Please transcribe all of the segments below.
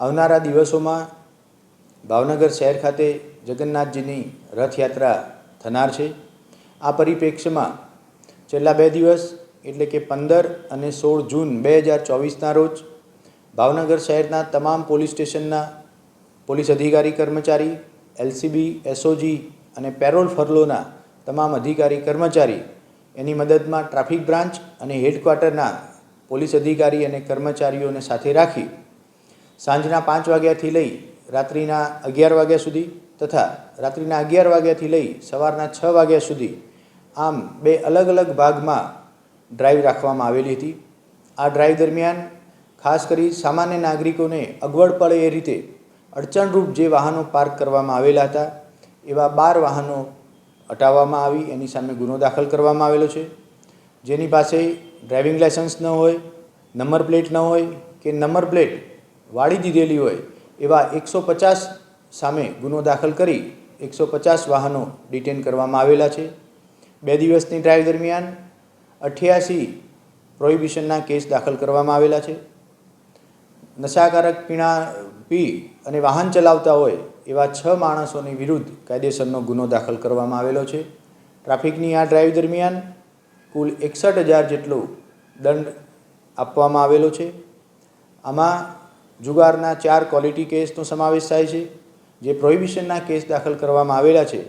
આવનારા દિવસોમાં ભાવનગર શહેર ખાતે જગન્નાથજીની રથયાત્રા થનાર છે। આ પરિપ્રેક્ષ્યમાં છેલ્લા 2 દિવસ એટલે કે 15 અને 16 જૂન 2024ના રોજ ભાવનગર શહેરના તમામ પોલીસ સ્ટેશનના પોલીસ અધિકારી કર્મચારી, એલસીબી, એસઓજી અને પેરોલ ફરલોના તમામ અધિકારી કર્મચારી એની મદદમાં ટ્રાફિક બ્રાન્ચ અને હેડક્વાર્ટરના પોલીસ અધિકારી અને કર્મચારીઓને સાથે રાખી સાંજના 5 વાગ્યાથી લઈ રાત્રિના 11 વાગ્યા સુધી તથા રાત્રિના 11 વાગ્યાથી લઈ સવારના 6 વાગ્યા સુધી આમ 2 અલગ અલગ ભાગમાં ડ્રાઈવ રાખવામાં આવેલી હતી। આ ડ્રાઈવ દરમિયાન ખાસ કરી સામાન્ય નાગરિકોને અગવડ પડે એ રીતે અડચણરૂપ જે વાહનો પાર્ક કરવામાં આવેલા હતા એવા 12 વાહનો હટાવવામાં આવી એની સામે ગુનો દાખલ કરવામાં આવેલો છે। જેની પાસે ડ્રાઇવિંગ લાયસન્સ ન હોય, નંબર પ્લેટ ન હોય કે નંબર પ્લેટ વાળી દીધેલી હોય એવા 150 સામે ગુનો દાખલ કરી 150 વાહનો ડિટેન કરવામાં આવેલા છે। 2 દિવસની ડ્રાઈવ દરમિયાન 88 પ્રોહિબિશનના કેસ દાખલ કરવામાં આવેલા છે। નશાકારક પીણા પી અને વાહન ચલાવતા હોય એવા 6 માણસોની વિરુદ્ધ કાયદેસરનો ગુનો દાખલ કરવામાં આવેલો છે। ટ્રાફિકની આ ડ્રાઈવ દરમિયાન કુલ 61,000 જેટલો દંડ આપવામાં આવેલો છે। આમાં જુગારના 4 ક્વોલિટી કેસનો સમાવેશ થાય છે। જે પ્રોહિબિશનના કેસ દાખલ કરવામાં આવેલા છે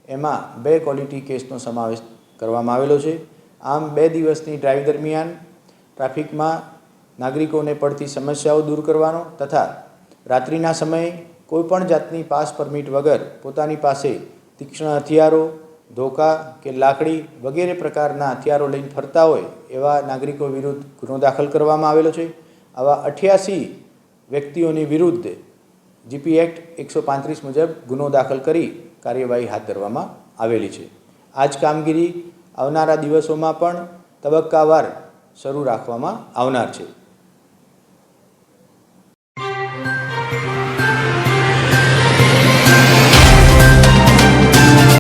એમાં 2 ક્વોલિટી કેસનો સમાવેશ કરવામાં આવેલો છે। આમ 2 દિવસની ડ્રાઈવ દરમિયાન ટ્રાફિકમાં નાગરિકોને પડતી સમસ્યાઓ દૂર કરવાનો તથા રાત્રિના સમયે કોઈપણ જાતની પાસ પરમિટ વગર પોતાની પાસે તીક્ષ્ણ હથિયારો, ધોકા કે લાકડી વગેરે પ્રકારના હથિયારો લઈને ફરતા હોય એવા નાગરિકો વિરુદ્ધ ગુનો દાખલ કરવામાં આવેલો છે। આવા 88 વ્યક્તિઓની વિરુદ્ધ જીપી એક્ટ 135 મુજબ ગુનો દાખલ કરી કાર્યવાહી હાથ ધરવામાં આવેલી છે। આ જ કામગીરી આવનારા દિવસોમાં પણ તબક્કાવાર શરૂ રાખવામાં આવનાર છે।